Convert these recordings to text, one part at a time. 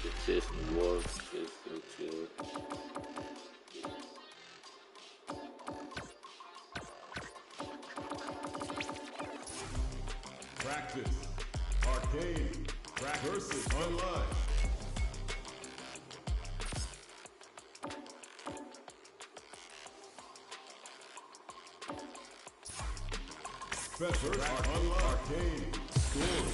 If this works, it's okay. Practice. Arcade. Versus online. Versus online. Arcade. Score.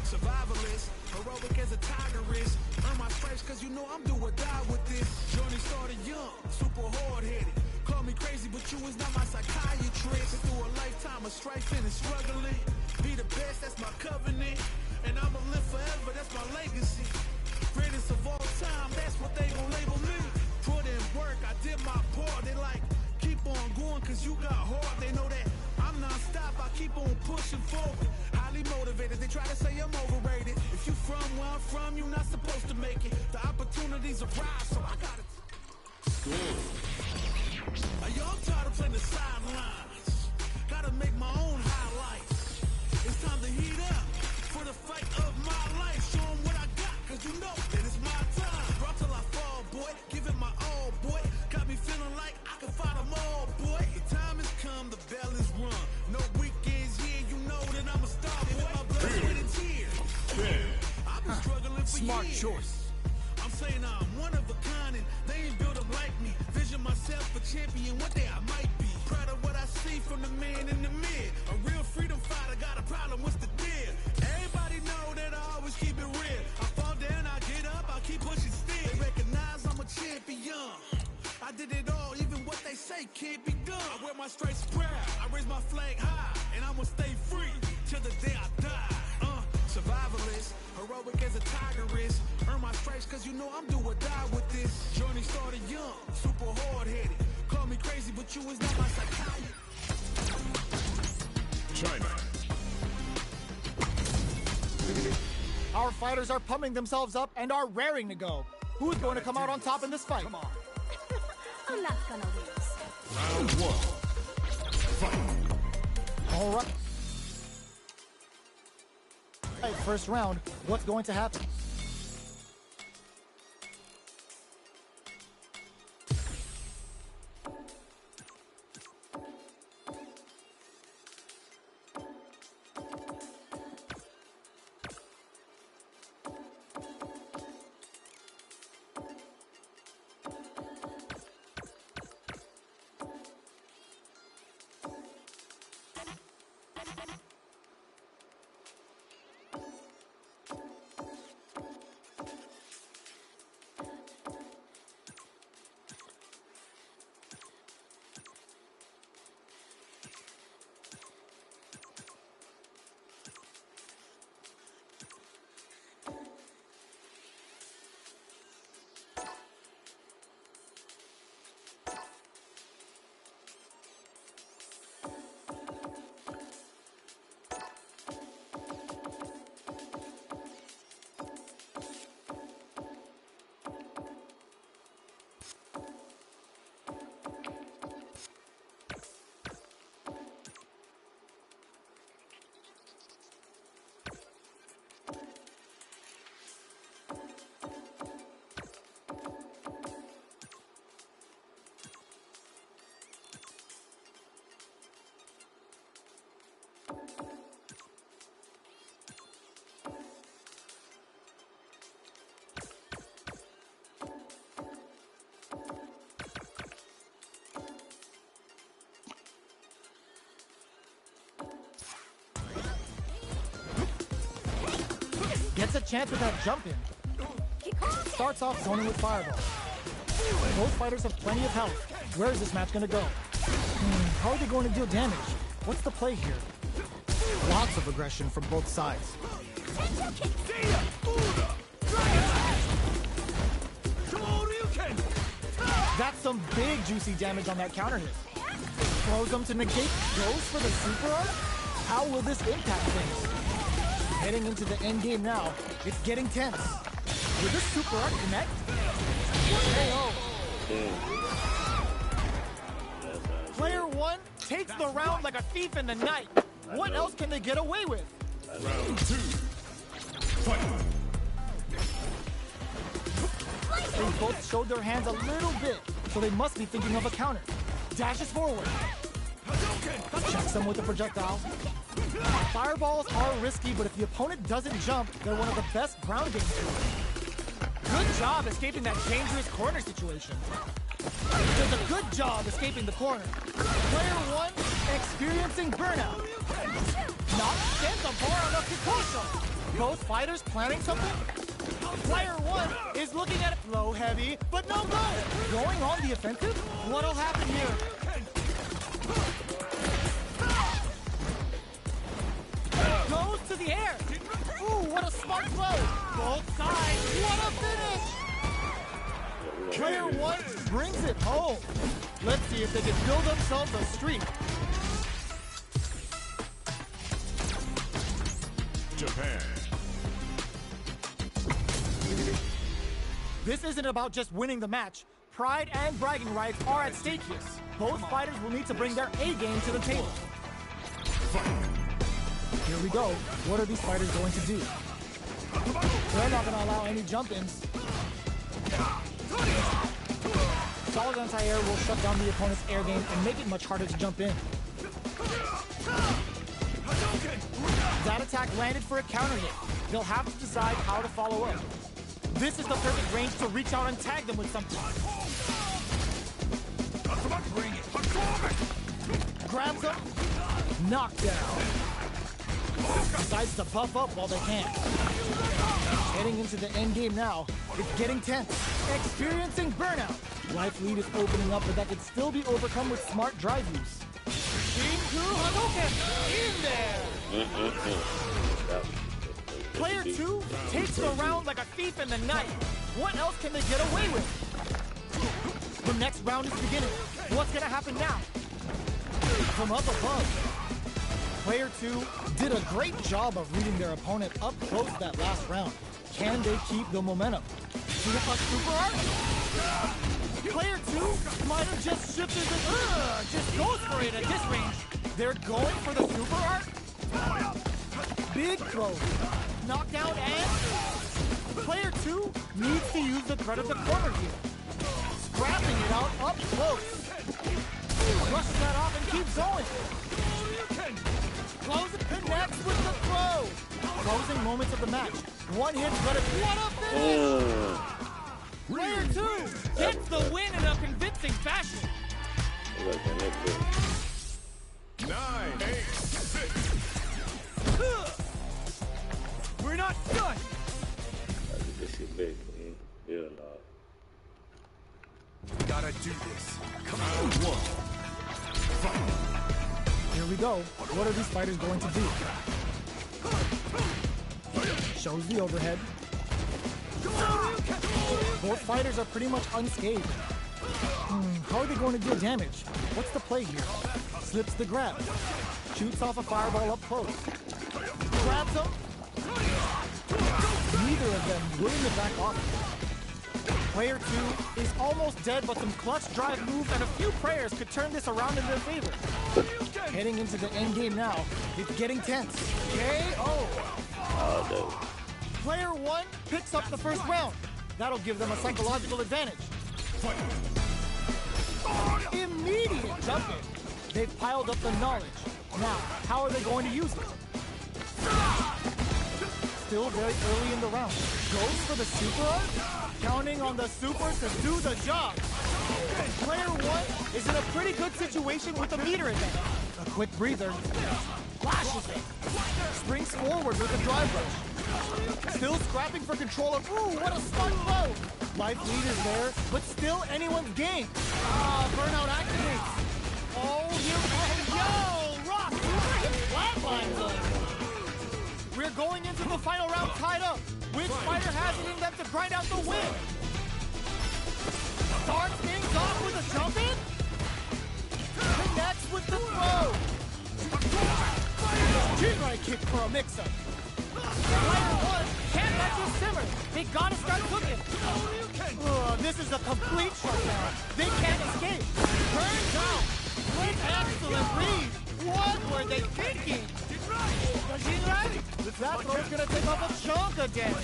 Survivalist, heroic as a tiger is. Earn my stripes cause you know I'm do or die with this. Journey started young, super hard-headed. Call me crazy, but you is not my psychiatrist. Through a lifetime of strife and struggling. Be the best, that's my covenant. And I'ma live forever, that's my legacy. Greatest of all time, that's what they gon' label me. Put in work, I did my part. They like, keep on going cause you got hard. They know that I'm non-stop, I keep on pushing forward. Highly motivated, they try to say I'm overrated. If you from where I'm from, you're not supposed to make it. The opportunities arise, so I gotta yo, I'm tired of playing the sidelines. Gotta make my own highlights. It's time to heat up for the fight of my life. Show 'em what I got, cause you know that it's my time. Brought till I fall, boy, give it my all, boy. Got me feeling like I can fight them all, boy. The time has come, the bell is rung. No weekends here, you know that I'm a star, boy. My blood, sweat, and tears. I've been struggling for Smart years. choice. I'm saying I'm one of a kind and they ain't built them like me. Vision myself a champion, one day I might be. Proud of what I see from the man in the mid. A real freedom fighter, got a problem, what's the deal? Everybody know that I always keep it real. I fall down, I get up, I keep pushing still. They recognize I'm a champion. I did it all, even what they say can't be done. I wear my stripes proud, I raise my flag high. And I'ma stay free till the day I die. Survivalist, heroic as a tiger is. Earn my stripes cause you know I'm do or die with this. Journey started young, super hard-headed. Call me crazy, but you is not my psychiatrist. China. Our fighters are pumping themselves up and are raring to go. Who's going to come out on top in this fight? Come on. I'm not gonna lose. Round one. Fight. All right. First round, what's going to happen? Gets a chance without jumping. Starts off zoning with Fireball. Both fighters have plenty of health. Where is this match going to go? How are they going to deal damage? What's the play here? Lots of aggression from both sides. That's some big juicy damage on that counter hit. Throws them to negate, goes for the super art? How will this impact things? Heading into the end game now, it's getting tense. Will this super art connect? KO. Player one takes the round like a thief in the night. What else can they get away with? Round 2. Fight. They both showed their hands a little bit, so they must be thinking of a counter. Dashes forward. Checks them with a projectile. Fireballs are risky, but if the opponent doesn't jump, they're one of the best ground game tools. Good job escaping that dangerous corner situation. Does a good job escaping the corner. Player 1 experiencing burnout. Knock sends a bar on a Kikosho. Both fighters planning something? Player 1 is looking at it low heavy, but no go. Going on the offensive? What'll happen here? Goes to the air. Ooh, what a smart throw. Both sides. What a finish. Player 1 brings it home. Let's see if they can build themselves a streak. Japan. This isn't about just winning the match. Pride and bragging rights are at stake here. Both fighters will need to bring their A game to the table. Here we go. What are these fighters going to do? They're not going to allow any jump-ins. Solid anti-air will shut down the opponent's air game and make it much harder to jump in. That attack landed for a counter hit. They'll have to decide how to follow up. This is the perfect range to reach out and tag them with something. Grabs them. Knockdown. Decides to buff up while they can. Heading into the end game now. It's getting tense. Experiencing burnout. Life lead is opening up, but that could still be overcome with smart drive use. Into Hadouken. In there. Player 2 takes the round like a thief in the night. What else can they get away with? The next round is beginning. What's gonna happen now? From up above. Player 2 did a great job of reading their opponent up close that last round. Can they keep the momentum? See a super art? Player 2 might have just shifted the... just goes for it at this range. They're going for the super art? Big throw. Knockdown and... Player 2 needs to use the threat of the corner here. Scrapping it out up close. Brushes that off and keeps going. Close it, connects with the throw. Closing moments of the match. One hit, but it's what a finish! Player 2 gets the win in a convincing fashion. 9, 8, 6. We're not done. This shit big. Yeah, Gotta do this. Round 1. Fight. Here we go. What are these fighters going to do? Shows the overhead. Both fighters are pretty much unscathed. How are they going to deal damage? What's the play here? Slips the grab. Shoots off a fireball up close. Grabs him. Neither of them willing to back off. Player 2 is almost dead, but some clutch drive moves and a few prayers could turn this around in their favor. Heading into the end game now, it's getting tense. KO! Player 1 picks up the first round. That'll give them a psychological advantage. Immediate jump in. They've piled up the knowledge. Now, how are they going to use it? Still very early in the round. Goes for the super art? Counting on the supers to do the job. Player 1 is in a pretty good situation with the meter advantage. A quick breather. Flashes it. Springs forward with a drive rush. Still scrapping for control of... Ooh, what a smart throw! Life lead is there, but still anyone's game. Burnout activates. Oh, yo, Rock! Flatlines them. We're going into the final round tied up. Which fighter has it in them to grind out the win? Starts things off with a jump in? Connects with the throw. Jinrai kick for a mix-up. Player 1 can't let this simmer. They gotta start cooking. This is a complete shutdown. They can't escape. Turns out. Great excellent read. What were they thinking? Jinrai? The That throw's gonna take off a chunk of damage.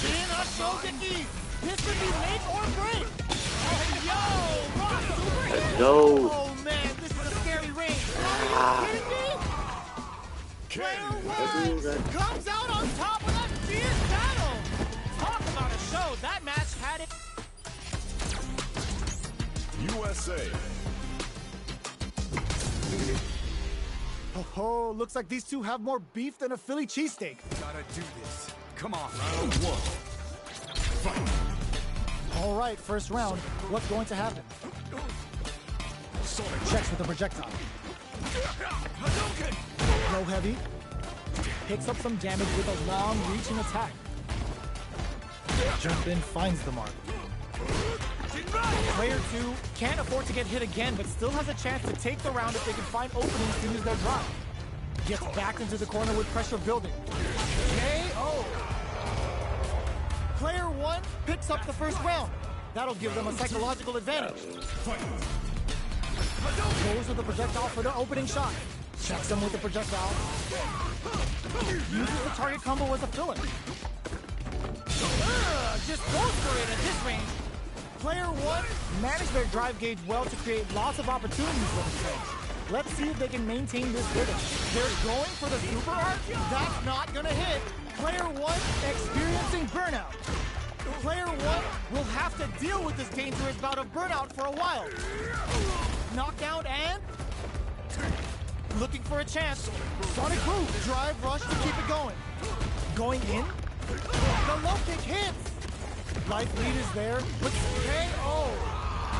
Shin Ashogeki. This could be make or break. Oh, yo, Rock Super. Let's go. Oh man, this is a scary range. Are you kidding me? Player one comes out on top with a fierce battle. Talk about a show. That match had it. USA. Oh, looks like these two have more beef than a Philly cheesesteak. Gotta do this. Come on. Round one. Fight. All right, first round. What's going to happen? Checks with the projectile. Low heavy. Picks up some damage with a long reaching attack. Jump in, finds the mark. Player 2 can't afford to get hit again, but still has a chance to take the round if they can find openings to use their drive. Gets back into the corner with pressure building. KO! Player 1 picks up the first round. That'll give them a psychological advantage. Goes with the projectile for the opening shot. Checks them with the projectile. Uses the target combo as a filler. Just goes for it at this range. Player 1 managed their drive gauge well to create lots of opportunities for themselves. Let's see if they can maintain this rhythm. They're going for the super art. That's not gonna hit. Player 1 experiencing burnout. Player 1 will have to deal with this dangerous bout of burnout for a while. Knockdown and looking for a chance. Sonic Boom. Drive rush to keep it going. Going in. The low kick hits. Life lead is there, but KO.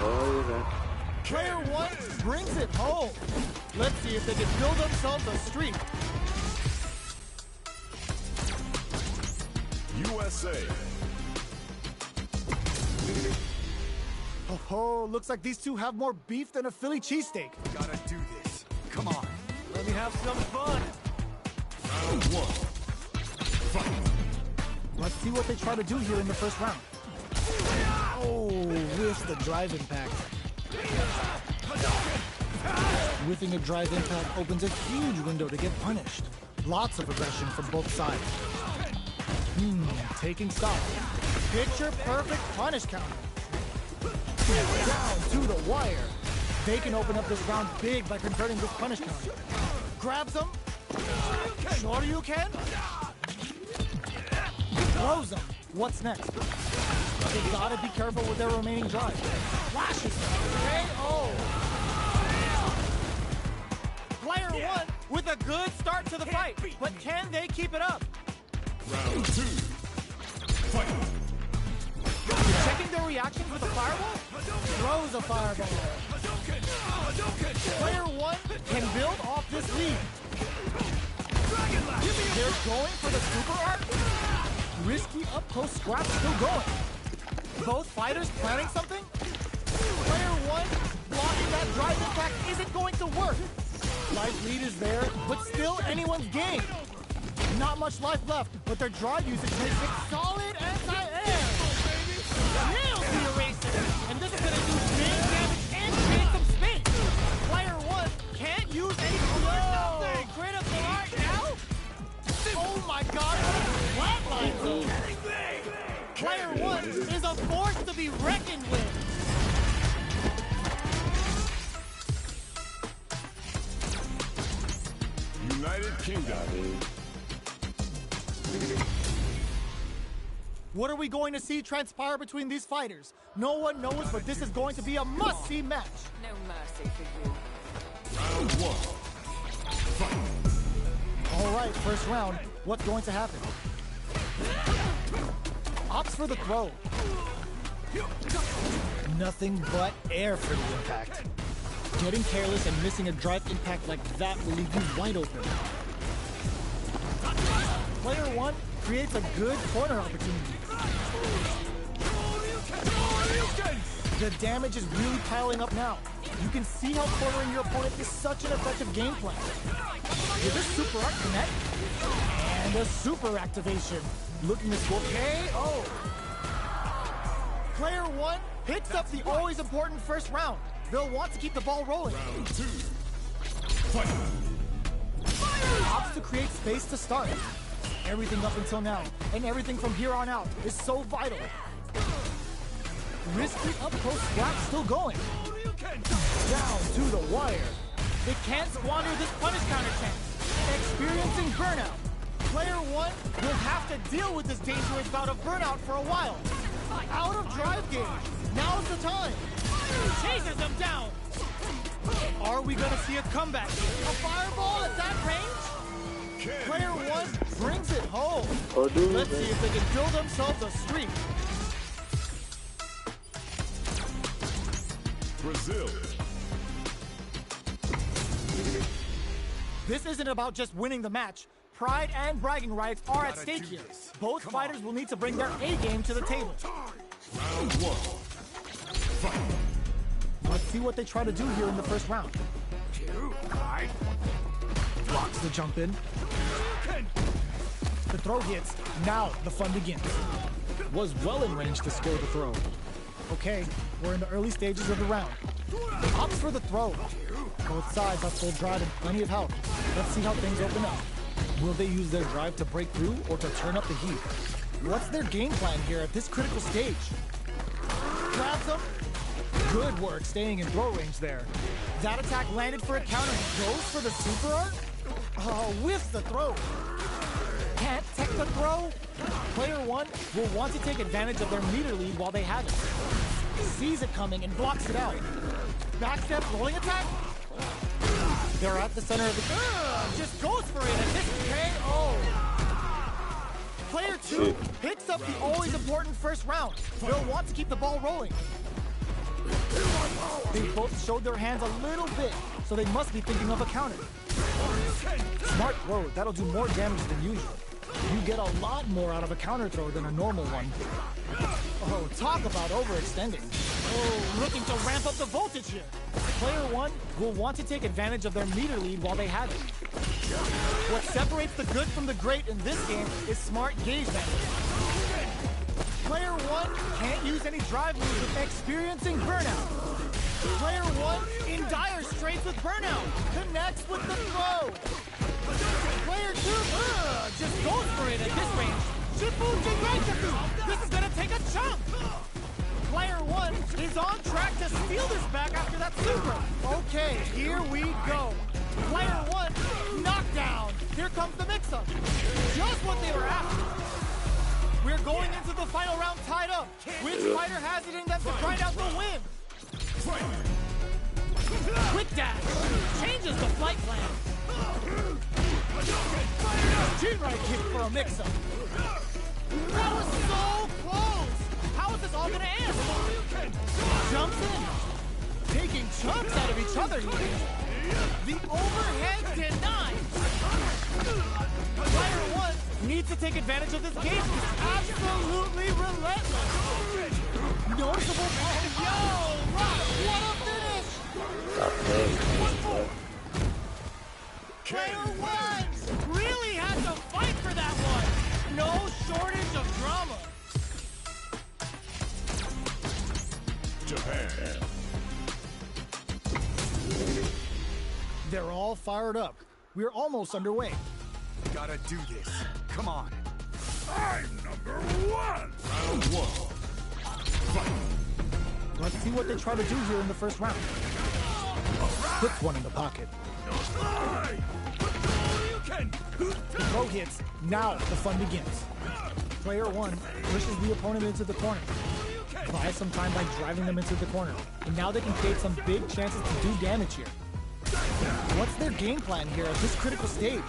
Oh, yeah. Player 1 brings it home. Let's see if they can build themselves a streak. USA. Oh, looks like these two have more beef than a Philly cheesesteak. Gotta do this. Come on. Let me have some fun. Round one. Fight. Let's see what they try to do here in the first round. Oh, with the drive impact. Whiffing a drive impact opens a huge window to get punished. Lots of aggression from both sides. Taking stock. Picture perfect punish counter. Down to the wire. They can open up this round big by converting this punish counter. Grabs him. Shoryuken. Throws him. What's next? They gotta be careful with their remaining drive. Flashes him. KO. Player 1 with a good start to the fight, but can they keep it up? Round two. Fight. Checking their reactions with a fireball? Throws a fireball. Player 1 can build off this lead. They're going for the super art. Risky up-close scrap still going. Both fighters planning something? Player 1 blocking that drive impact isn't going to work. Life lead is there, but still anyone's game. Not much life left, but their drive usage makes it solid anti-air. Nails the eraser, and this is going to do big damage and create some space. Player 1 can't use any critical art now? Oh my god, flatline zone. Player 1 is a force to be reckoned with. United Kingdom. What are we going to see transpire between these fighters? No one knows, but this is going to be a must-see match. No mercy for you. Round one. Fight. All right, first round. What's going to happen? Opts for the throw. Nothing but air for the impact. Getting careless and missing a drive impact like that will leave you wide open. Player 1 creates a good corner opportunity. The damage is really piling up now. You can see how cornering your opponent is such an effective game plan. With a super art connect and a super activation. Looking to score KO. Player 1 picks up the always important first round. They'll want to keep the ball rolling. Round two. Fight. Opts to create space to start. Everything up until now, and everything from here on out is so vital. Risky up-close scrap still going. Down to the wire. They can't squander this punish counter chance. Experiencing burnout. Player one will have to deal with this dangerous bout of burnout for a while. Out of drive gauge. Now's the time. Chases them down. Are we gonna see a comeback? A fireball at that range? Player one brings it home. Oh, dude. Let's see if they can build themselves a streak. Brazil. This isn't about just winning the match. Pride and bragging rights are at stake here. Both fighters will need to bring their A game to the table. Round one. Fight. Let's see what they try to do here in the first round. Blocks the jump in. The throw hits. Now the fun begins. Was well in range to score the throw. Okay, we're in the early stages of the round. Opts for the throw. Both sides have full drive and plenty of health. Let's see how things open up. Will they use their drive to break through or to turn up the heat? What's their game plan here at this critical stage? Grabs them. Good work staying in throw range there. That attack landed for a counter. Goes for the super art. Whiffs the throw. Can't tech the throw. Player one will want to take advantage of their meter lead while they have it. Sees it coming and blocks it out. Backstep rolling attack. They're at the center of the... just goes for it and this KO. Player two picks up the always important first round. They'll want to keep the ball rolling. They both showed their hands a little bit, so they must be thinking of a counter. Smart throw, that'll do more damage than usual. You get a lot more out of a counter throw than a normal one. Oh, talk about overextending. Oh, looking to ramp up the voltage here. Player one will want to take advantage of their meter lead while they have it. What separates the good from the great in this game is smart gauge management. Player one can't use any drive moves with experiencing burnout. Player one in dire straits with burnout. Connects with the throw. Player two just goes for it at this range. This is gonna take a chunk. Player one is on track to steal this back after that super. Okay, here we go. Player one, knockdown. Here comes the mix-up. Just what they were after. We're going into the final round tied up. Which fighter has it in them to grind out the win? Quick dash. Changes the flight plan. Chin-right kick for a mix-up. That was so close. How is this all gonna end? Jumps in. Taking chunks out of each other here. The overhead denied. Player one needs to take advantage of this game. It's absolutely relentless. Noticeable. Oh, yo, Rock, what a finish. Player one really had to fight for that one. No shortage of drama. Japan. They're all fired up. We're almost underway. Gotta do this. Come on. I'm number one. Round one. Fight. Let's see what they try to do here in the first round. Puts one in the pocket. Throw hits. Now the fun begins. Player one pushes the opponent into the corner. Buys some time by driving them into the corner. And now they can create some big chances to do damage here. What's their game plan here at this critical stage?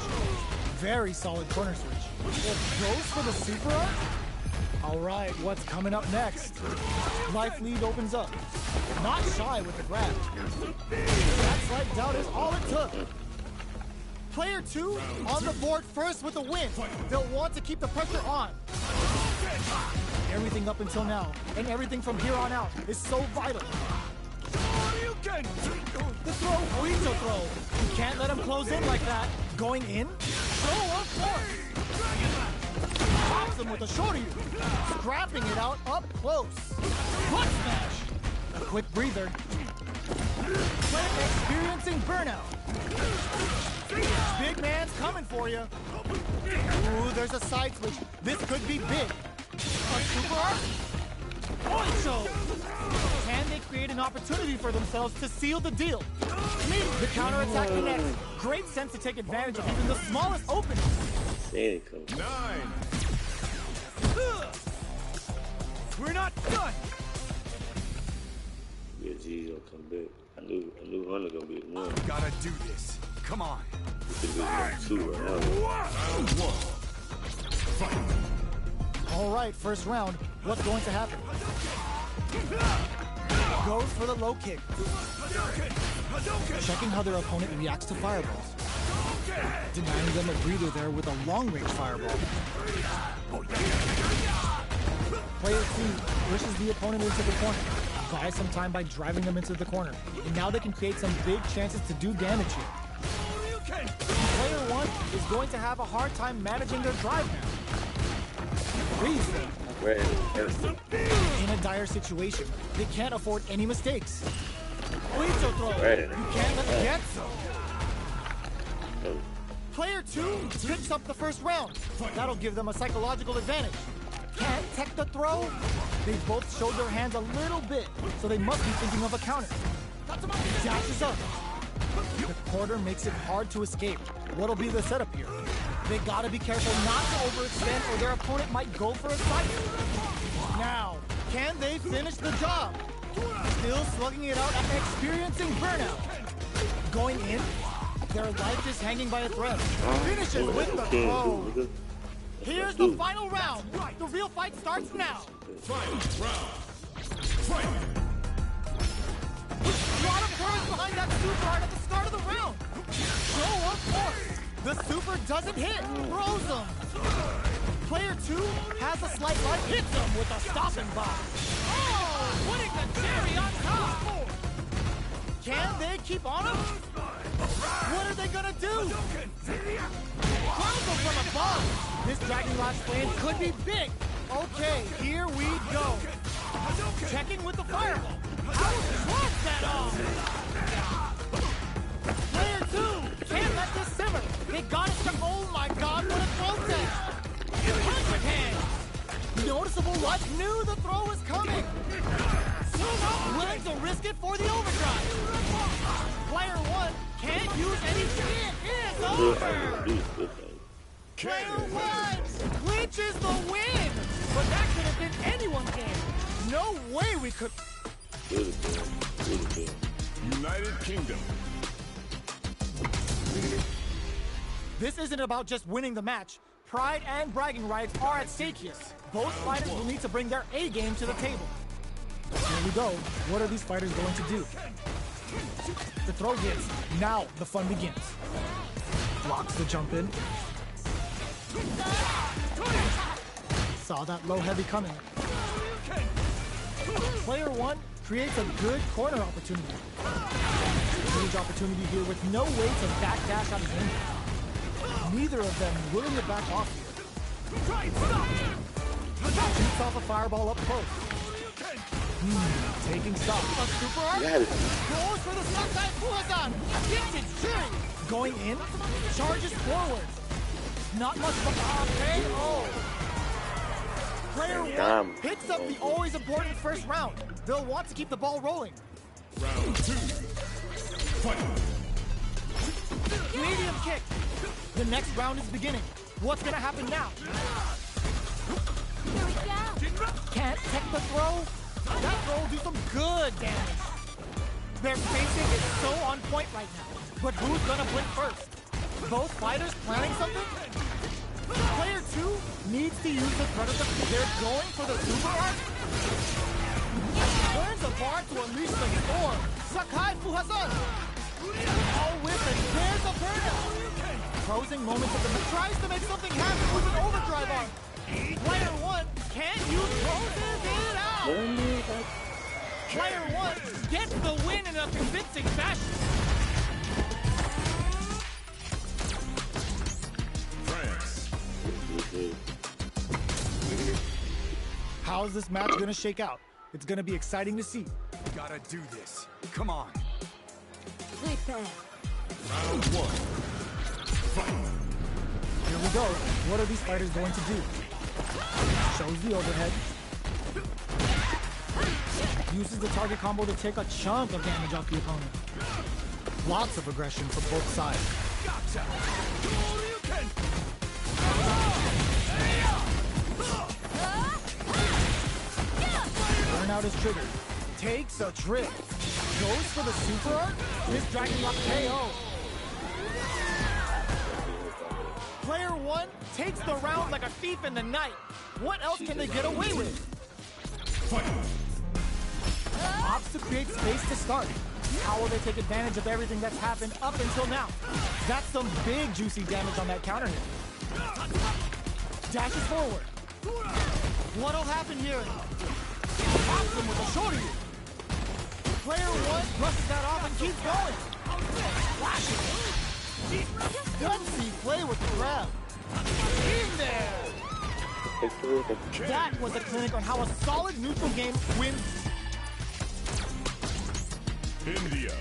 Very solid corner switch. It goes for the super art? All right, what's coming up next? Life lead opens up. Not shy with the grab. That slight doubt is all it took. Player two on the board first with a win. They'll want to keep the pressure on. Everything up until now, and everything from here on out, is so vital. The throw, Oito throw. You can't let him close in like that. Going in? So of course. Pops him with a shorty. Scrapping it out up close. Butt smash. A quick breather. Player experiencing burnout. Big man's coming for you. Ooh, there's a side switch. This could be big. A super art? Oicho! Can they create an opportunity for themselves to seal the deal? The counterattack connects. Great sense to take advantage of even the smallest opening. They ain't coming. 9. We're not done. Yeah, G's gonna come back. I knew Hunter gonna be the one. Gotta do this. Come on. He could be number 2 right now. Round 1. Fight. All right, first round. What's going to happen? Goes for the low kick. Checking how their opponent reacts to fireballs. Denying them a breather there with a long-range fireball. Player 2 pushes the opponent into the corner. Buys some time by driving them into the corner. And now they can create some big chances to do damage here. Player 1 is going to have a hard time managing their drive now. Freeze them. In a dire situation, they can't afford any mistakes. Oicho throw. You can't let it get so. Player 2 picks up the first round. That'll give them a psychological advantage. Can't tech the throw. They both showed their hands a little bit, so they must be thinking of a counter. Dashes up. The quarter makes it hard to escape. What'll be the setup here? They gotta be careful not to overextend or their opponent might go for a cycle. Now, can they finish the job? Still slugging it out and experiencing burnout. Going in, their life is hanging by a thread. Finishes with the throw. Here's the final round. The real fight starts now. Final round. Fight. A lot of courage behind that super art at the start of the round. Show of force. The super doesn't hit. Throws him. Player 2 has a slight line. Hits him with a stopping block. Oh, putting the cherry on top. Can they keep on him? What are they gonna do? Throws him from above. This Dragon Lash flame could be big. Okay, here we go. Checking with the fireball. How was that off? Player 2 can't let this simmer. They got it to, oh my god, what a throw test. 100 hands. Noticeable life knew the throw was coming. Still willing to risk it for the overdrive. Player 1 can't use any shit. It's over. Player 1 clinches the win. But that could have been anyone's game. No way we could. United Kingdom. This isn't about just winning the match. Pride and bragging rights are at stake here. Both fighters will need to bring their A game to the table. Here we go. What are these fighters going to do? The throw hits. Now the fun begins. Blocks the jump in. Saw that low heavy coming. Player 1 creates a good corner opportunity. Huge opportunity here with no way to backdash out of danger. Neither of them willing to back off here. Shoots off a fireball up close. Taking stock. A super art. Goes for the Sakai Fuhazan. Gets it straight. Going in. Charges forward. Not much of a KO. Player 1 picks up the always important first round. They'll want to keep the ball rolling. Round 2. Fight. Medium kick. The next round is beginning. What's gonna happen now? Here we go. Can't tech the throw? That throw will do some good damage. Their spacing is so on point right now. But who's gonna blink first? Both fighters planning something? Player 2 needs to use the predator. They're going for the super art. Turns the bar to unleash the storm. Sakai Fuhazan. All with and there's the burnout. Closing moments of the match. Tries to make something happen with an overdrive arm. Player 1 can't use closes it out. Player 1 gets the win in a convincing fashion. France. How's this match gonna shake out? It's gonna be exciting to see. Gotta do this. Come on. Prepare. Round 1. Here we go. What are these fighters going to do? Shows the overhead. Uses the target combo to take a chunk of damage off the opponent. Lots of aggression from both sides. Burnout is triggered. Takes a trip. Goes for the super art. This Dragon Lock KO. Player one takes the round like a thief in the night. What else can they get away with? Opts to create space to start. How will they take advantage of everything that's happened up until now? That's some big juicy damage on that counter hit. Dashes forward. What'll happen here? Pops him with a shorty. Player one brushes that off and keeps going. Gutsy play with the grab. In there. That was a clinic on how a solid neutral game wins. India.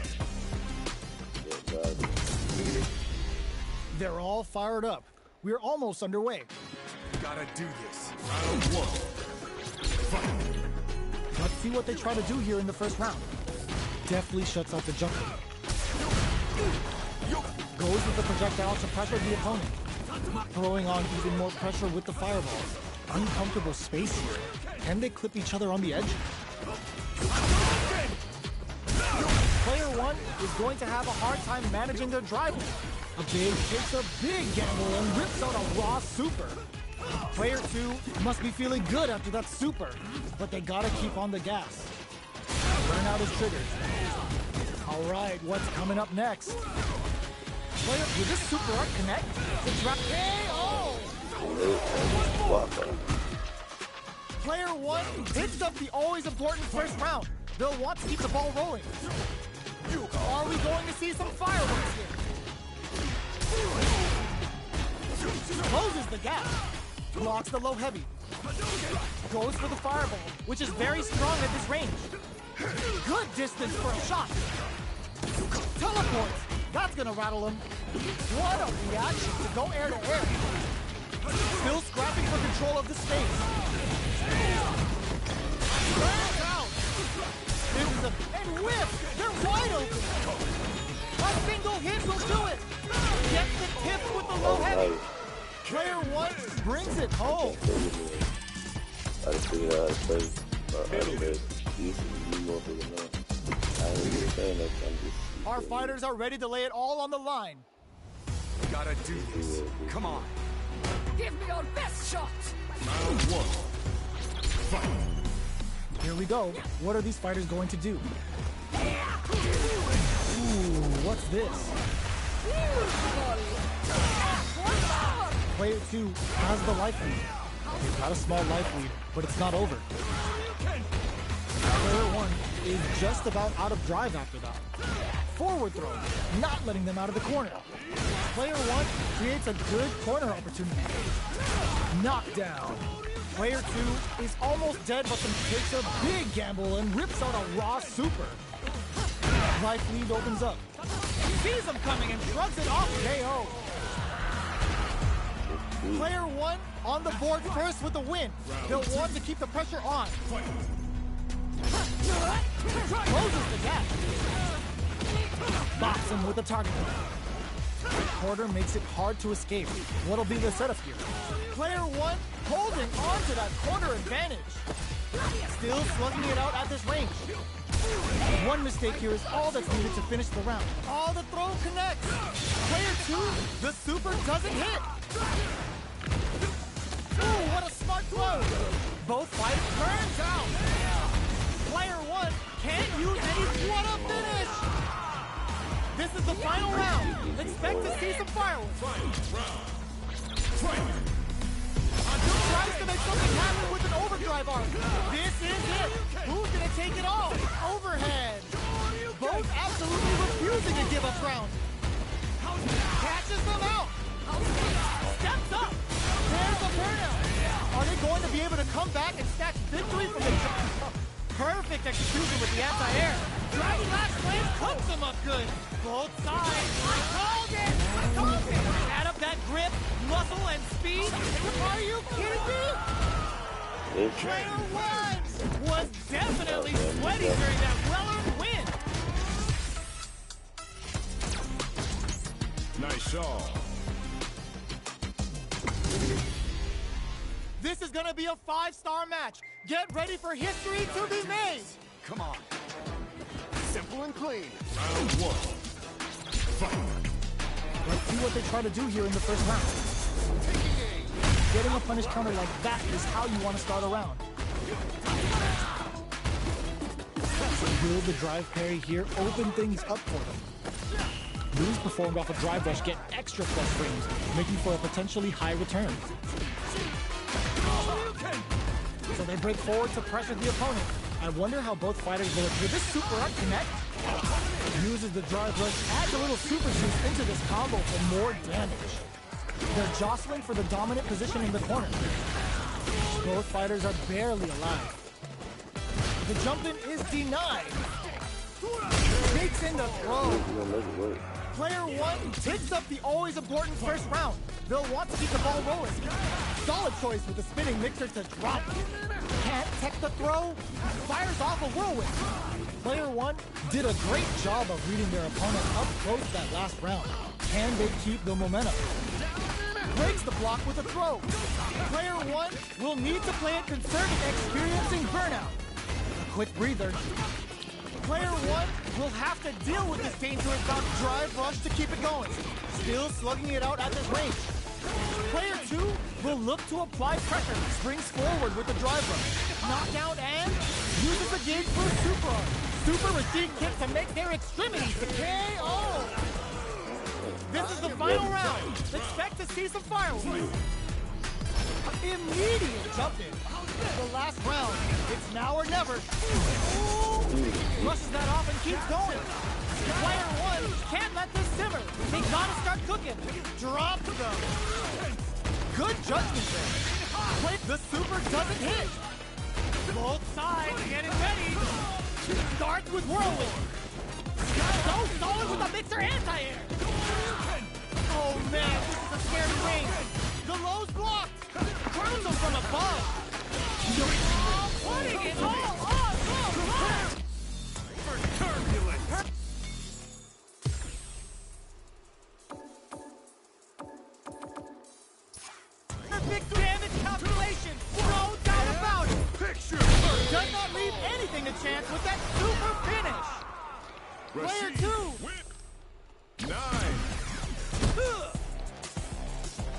They're all fired up. We're almost underway. Gotta do this. Round one. Fight. Let's see what they try to do here in the first round. Deftly shuts out the jumper. Goes with the projectile to pressure the opponent. Throwing on even more pressure with the fireballs. Uncomfortable space here. Can they clip each other on the edge? Player one is going to have a hard time managing their driver. Takes a big gamble and rips out a raw super. Player two must be feeling good after that super, but they gotta keep on the gas. Burnout is triggered. All right, what's coming up next? Player, will this super art connect? The drop KO! Player one picks up the always important first round. They'll want to keep the ball rolling. Are we going to see some fireworks here? Closes the gap. Blocks the low heavy. Goes for the fireball, which is very strong at this range. Good distance for a shot. Teleports. That's gonna rattle him. What a reaction to go air to air. Still scrapping for control of the space. Burns out. This is and whip. They're wide open. A single hit will do it. Gets the tip with the low heavy. Player one brings it home. I just figured out how to play. Our fighters are ready to lay it all on the line. Gotta do this. Come on. Give me your best shot! Round one. Fight. Here we go. What are these fighters going to do? Ooh, what's this? Player two has the life lead. They've got a small life lead, but it's not over. Player one is just about out of drive after that. Forward throw, not letting them out of the corner. Player one creates a good corner opportunity. Knockdown. Player two is almost dead, but then takes a big gamble and rips out a raw super. Life lead opens up. Sees him coming and shrugs it off KO. Player one on the board first with the win. They'll want to keep the pressure on. Closes the gap. Bops him with the target. Quarter makes it hard to escape. What'll be the setup here? Player one holding on to that corner advantage. Still slugging it out at this range. One mistake here is all that's needed to finish the round. Oh, the throw connects. Player two, the super doesn't hit. Ooh, what a smart throw. Both fighters turns out. Player one can't use any. What a finish. This is the final round. Expect to see some fireworks. Tries to make something happen with an overdrive arc. This is it. Who's gonna take it all? Overhead. Both absolutely refusing to give up ground. Catches them out. Steps up. There's the burnout. Are they going to be able to come back and snatch victory from the perfect execution with the anti-air? Dragon Lash Flame cooks them up good. Both sides. I called it. At a that grip, muscle, and speed? Are you kidding me? Player one was definitely sweaty during that well-earned win. Nice shot. This is gonna be a 5-star match. Get ready for history to be made. Come on. Simple and clean. Round one. Fight. Let's see what they try to do here in the first round. Getting a punish counter like that is how you want to start a round. Will the drive parry here open things up for them? Moves performed off a drive rush get extra plus frames, making for a potentially high return. So they break forward to pressure the opponent. I wonder how both fighters will appear. This super art connect uses the drive rush, adds a little super juice into this combo for more damage. They're jostling for the dominant position in the corner. Both fighters are barely alive. The jump in is denied. Takes in the throw. Player one takes up the always important first round. They'll want to keep the ball rolling. Solid choice with the spinning mixer to drop. Can't tech the throw. Fires off a whirlwind. Player one did a great job of reading their opponent up close that last round. Can they keep the momentum? Breaks the block with a throw. Player one will need to play it conservative, experiencing burnout. A quick breather. Player one will have to deal with this dangerous drive rush to keep it going. Still slugging it out at this range. Player two will look to apply pressure. Springs forward with the drive rush. Knockout and uses the gauge for a super arm. Super receive kick to make their extremities the KO. This is the final round. Expect to see some fireworks. Immediate jump in. The last round. It's now or never. Rushes that off and keeps going. Player one can't let this simmer. They gotta start cooking. Drop them. Good judgment there. The super doesn't hit. Both sides getting ready. Starts with whirlwind. So solid with the mixer anti-air. Oh man, this is a scary range. The low's blocked. Turns them from above. Putting it all on the line. For turbulence. Perfect damage calculation. No doubt about it. Picture. Does not leave anything to chance with that super finish. Player two. 9.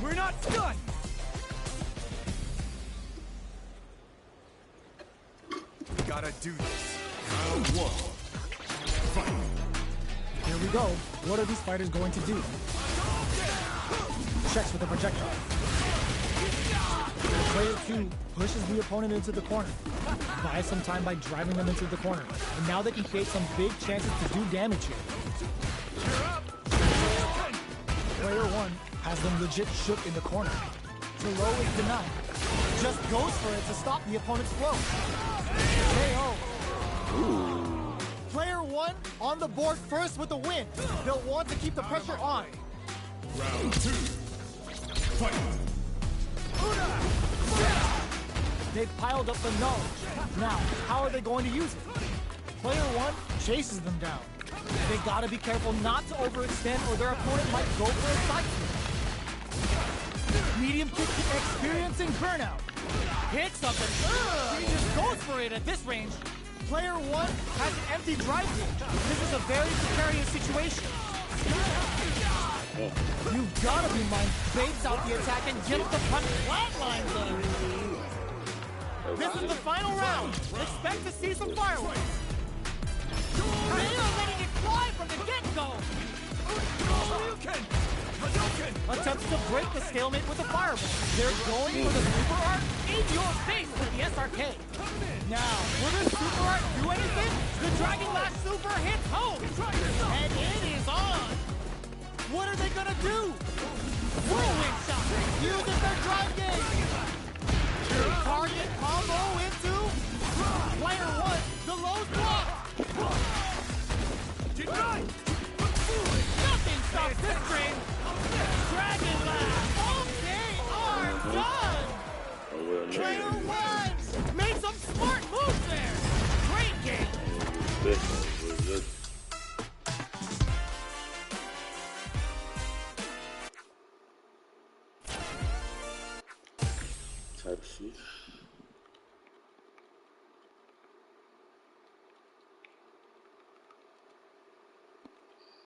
We're not done. Gotta do this. Round one. Fight. Here we go. What are these fighters going to do? Checks with a projectile. Player two pushes the opponent into the corner. Buys some time by driving them into the corner. And now they can create some big chances to do damage here. Player one has them legit shook in the corner. The low is denied. Just goes for it to stop the opponent's flow. KO. Player one on the board first with the win. They'll want to keep the pressure on. Round two. Fight. They've piled up the knowledge. Now, how are they going to use it? Player one chases them down. They gotta be careful not to overextend or their opponent might go for a side kick. Medium kick experiencing burnout. Hits up and he just goes for it at this range. Player one has an empty drive gauge. This is a very precarious situation. You've gotta be mind baits out the attack and get the punch flatline them. This is the final round. Expect to see some fireworks. They are letting it fly from the get-go. Attempts to break the stalemate with a fireball. They're going for the super art in your face with the SRK. Now, will this super art do anything? The Dragon Lash Super hits home. And it is on. What are they gonna do? Whirlwind shot. Uses their drive gauge. Target combo into player one. The low's block. Nothing stops this train. Dragon Lash. Trainer wins! Made some smart moves there! Great game! Type C.